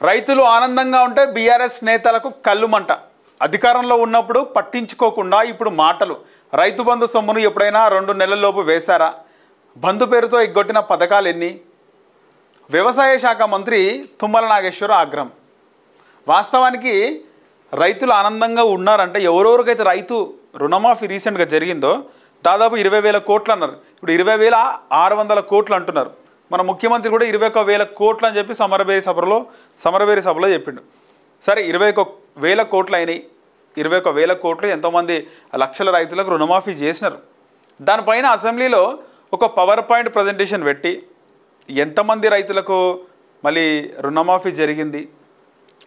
రైతులు ఆనందంగా ఉంటే బీఆర్ఎస్ నేతలకు కళ్ళుమంట. అధికారంలో ఉన్నప్పుడు పట్టించుకోకుండా ఇప్పుడు మాటలు. రైతు బంధు సొమ్మును ఎప్పుడైనా 2 నెలల్లోపు వేశారా? బంధు పేరుతో ఎగ్గొట్టిన పథకాలు ఎన్ని? వ్యవసాయ శాఖ మంత్రి తుమ్మల నాగేశ్వర ఆగ్రహం. వాస్తవానికి రైతులు ఆనందంగా ఉన్నారంటే ఎవరెవరికైతే రైతు రుణమాఫీ రీసెంట్గా జరిగిందో దాదాపు 20,000 కోట్లు అన్నారు. ఇప్పుడు 20,600 కోట్లు అంటున్నారు. మన ముఖ్యమంత్రి కూడా 21,000 కోట్లు అని చెప్పి సమరవేరి సభలో చెప్పిండు. సరే 21,000 కోట్లు అయినాయి. 21,000 కోట్లు ఎంతోమంది లక్షల రైతులకు రుణమాఫీ చేసినారు. దానిపైన అసెంబ్లీలో ఒక పవర్ పాయింట్ ప్రజెంటేషన్ పెట్టి ఎంతమంది రైతులకు మళ్ళీ రుణమాఫీ జరిగింది,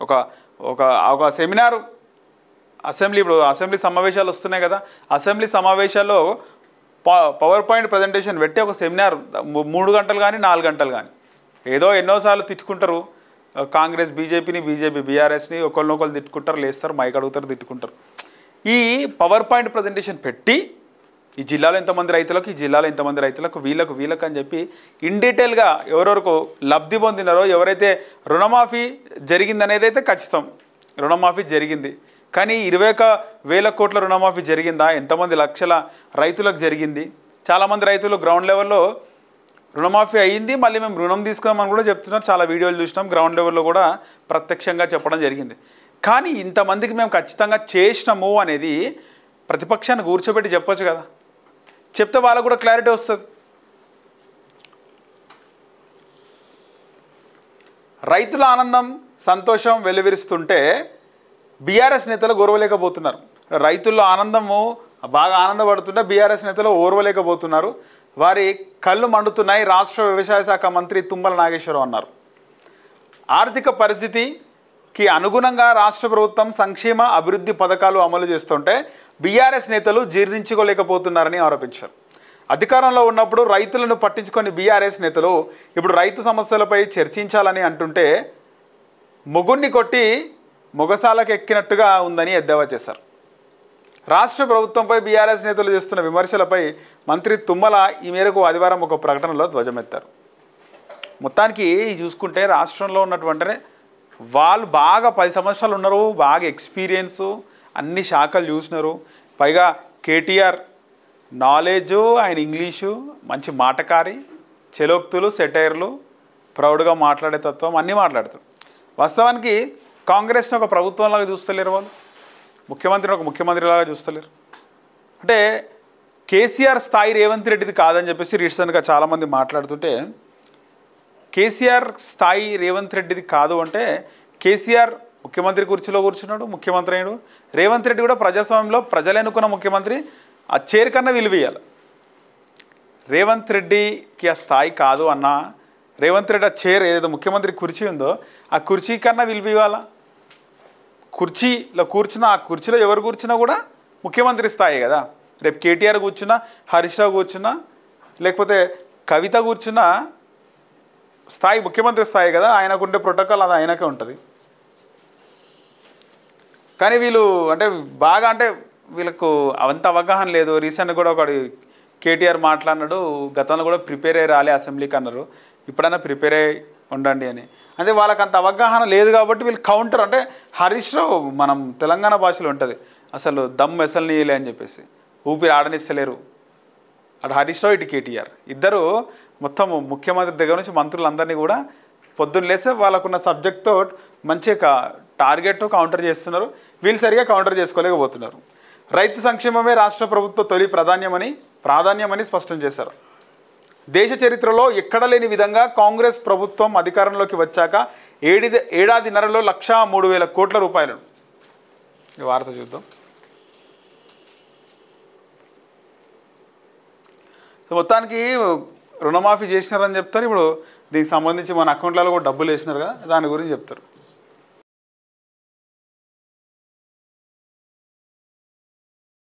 ఒక ఒక ఒక సెమినారు ఇప్పుడు అసెంబ్లీ సమావేశాలు వస్తున్నాయి కదా, అసెంబ్లీ సమావేశాల్లో పవర్ పాయింట్ ప్రజెంటేషన్ పెట్టి ఒక సెమినార్ 3 గంటలు కానీ 4 గంటలు కానీ ఏదో ఎన్నోసార్లు తిట్టుకుంటారు. కాంగ్రెస్ బీజేపీ బీఆర్ఎస్ని ఒకళ్ళనొకళ్ళు తిట్టుకుంటారు, లేస్తారు, మైక్ అడుగుతారు, తిట్టుకుంటారు. ఈ పవర్ పాయింట్ ప్రజెంటేషన్ పెట్టి ఈ జిల్లాలో ఎంతమంది రైతులకు, ఈ జిల్లాలో ఎంతమంది రైతులకు, వీళ్ళకు అని చెప్పి ఇన్ డీటెయిల్గా ఎవరెవరికి లబ్ధి పొందినారో, ఎవరైతే రుణమాఫీ జరిగిందనేది అయితే ఖచ్చితం, రుణమాఫీ జరిగింది. కానీ 21,000 కోట్ల రుణమాఫీ జరిగిందా? ఎంతమంది లక్షల రైతులకు జరిగింది? చాలామంది రైతులు గ్రౌండ్ లెవెల్లో రుణమాఫీ అయ్యింది, మళ్ళీ మేము రుణం తీసుకున్నామని కూడా చెప్తున్నారు. చాలా వీడియోలు చూసినాం, గ్రౌండ్ లెవెల్లో కూడా ప్రత్యక్షంగా చెప్పడం జరిగింది. కానీ ఇంతమందికి మేము ఖచ్చితంగా చేసినాము అనేది ప్రతిపక్షాన్ని కూర్చోబెట్టి చెప్పొచ్చు కదా, చెప్తే వాళ్ళకు కూడా క్లారిటీ వస్తుంది. రైతుల ఆనందం సంతోషం వెలువరిస్తుంటే బీఆర్ఎస్ నేతలు ఓర్వలేకపోతున్నారు. రైతుల్లో ఆనందము బాగా ఆనందపడుతుంటే బీఆర్ఎస్ నేతలు ఓర్వలేకపోతున్నారు. వారి కళ్ళు మండుతున్నాయి. రాష్ట్ర వ్యవసాయ శాఖ మంత్రి తుమ్మల నాగేశ్వరరావు అన్నారు. ఆర్థిక పరిస్థితికి అనుగుణంగా రాష్ట్ర ప్రభుత్వం సంక్షేమ అభివృద్ధి పథకాలు అమలు చేస్తుంటే బీఆర్ఎస్ నేతలు జీర్ణించుకోలేకపోతున్నారని ఆరోపించారు. అధికారంలో ఉన్నప్పుడు రైతులను పట్టించుకొని బీఆర్ఎస్ నేతలు ఇప్పుడు రైతు సమస్యలపై చర్చించాలని అంటుంటే మొగుణ్ణి కొట్టి మొగసాలకు ఎక్కినట్టుగా ఉందని ఎద్దేవా చేశారు. రాష్ట్ర ప్రభుత్వంపై బీఆర్ఎస్ నేతలు చేస్తున్న విమర్శలపై మంత్రి తుమ్మల ఈ మేరకు ఆదివారం ఒక ప్రకటనలో ధ్వజమెత్తారు. మొత్తానికి చూసుకుంటే రాష్ట్రంలో ఉన్నటువంటి వాళ్ళు బాగా 10 సంవత్సరాలు ఉన్నారు, బాగా ఎక్స్పీరియన్సు, అన్ని శాఖలు చూసినారు. పైగా కేటీఆర్ నాలెడ్జు, ఆయన ఇంగ్లీషు, మంచి మాటకారి, చెలోక్తులు, సెటైర్లు, ప్రౌడ్గా మాట్లాడే తత్వం అన్నీ మాట్లాడతారు. వాస్తవానికి కాంగ్రెస్ని ఒక ప్రభుత్వంలాగా చూస్తలేరు, వాళ్ళు ముఖ్యమంత్రిని ఒక ముఖ్యమంత్రిలాగా చూస్తలేరు. అంటే కేసీఆర్ స్థాయి రేవంత్ రెడ్డిది కాదని చెప్పేసి రీసెంట్గా చాలామంది మాట్లాడుతుంటే, కేసీఆర్ స్థాయి రేవంత్ రెడ్డిది కాదు అంటే కేసీఆర్ ముఖ్యమంత్రి కుర్చీలో కూర్చున్నాడు, ముఖ్యమంత్రి అయ్యాడు. రేవంత్ రెడ్డి కూడా ప్రజాస్వామ్యంలో ప్రజలు ఎన్నుకున్న ముఖ్యమంత్రి, ఆ చైర్ కన్నా విలువేయాలి. రేవంత్ రెడ్డికి ఆ స్థాయి కాదు అన్న, రేవంత్ రెడ్డి ఆ చైర్ ఏదైతే ముఖ్యమంత్రి కుర్చీ ఉందో ఆ కుర్చీ కన్నా విలువ ఇవ్వాలా. కుర్చీలో కూర్చున్న, ఆ కుర్చీలో ఎవరు కూర్చున్నా కూడా ముఖ్యమంత్రి స్థాయి కదా. రేపు కేటీఆర్ కూర్చున్నా, హరీష్ రావు కూర్చున్నా, లేకపోతే కవిత కూర్చున్నా స్థాయి ముఖ్యమంత్రి స్థాయి కదా. ఆయనకుండే ప్రోటోకాల్ అది ఆయనకే ఉంటుంది. కానీ వీళ్ళు అంటే వీళ్ళకు అంత అవగాహన లేదు. రీసెంట్గా కూడా ఒకటి కేటీఆర్ మాట్లాడినాడు, గతంలో కూడా ప్రిపేర్ అయ్యి రాలే అసెంబ్లీకి అన్నారు, ఇప్పుడైనా ప్రిపేర్ అయ్యి ఉండండి అని. అంటే వాళ్ళకి అంత అవగాహన లేదు కాబట్టి వీళ్ళు కౌంటర్, అంటే హరీష్ రావు మనం తెలంగాణ భాషలో ఉంటుంది, అసలు దమ్ ఎసల్నీయలే అని చెప్పేసి, ఊపిరి ఆడనిస్తలేరు. అటు హరీష్ రావు, ఇటు కేటీఆర్ ఇద్దరు మొత్తం ముఖ్యమంత్రి దగ్గర నుంచి మంత్రులందరినీ కూడా పొద్దున్న లేస్తే వాళ్ళకున్న సబ్జెక్ట్తో మంచిగా టార్గెట్ కౌంటర్ చేస్తున్నారు. వీళ్ళు సరిగా కౌంటర్ చేసుకోలేకపోతున్నారు. రైతు సంక్షేమమే రాష్ట్ర ప్రభుత్వ తొలి ప్రాధాన్యమని స్పష్టం చేశారు. దేశ చరిత్రలో ఎక్కడ లేని విధంగా కాంగ్రెస్ ప్రభుత్వం అధికారంలోకి వచ్చాక ఏడాదిన్నరలో 1,03,000 కోట్ల రూపాయలు. ఈ వార్త చూద్దాం. మొత్తానికి రుణమాఫీ చేసినారని చెప్తారు. ఇప్పుడు దీనికి సంబంధించి మన అకౌంట్లలో కూడా డబ్బులు వేసినారు కదా, దాని గురించి చెప్తారు.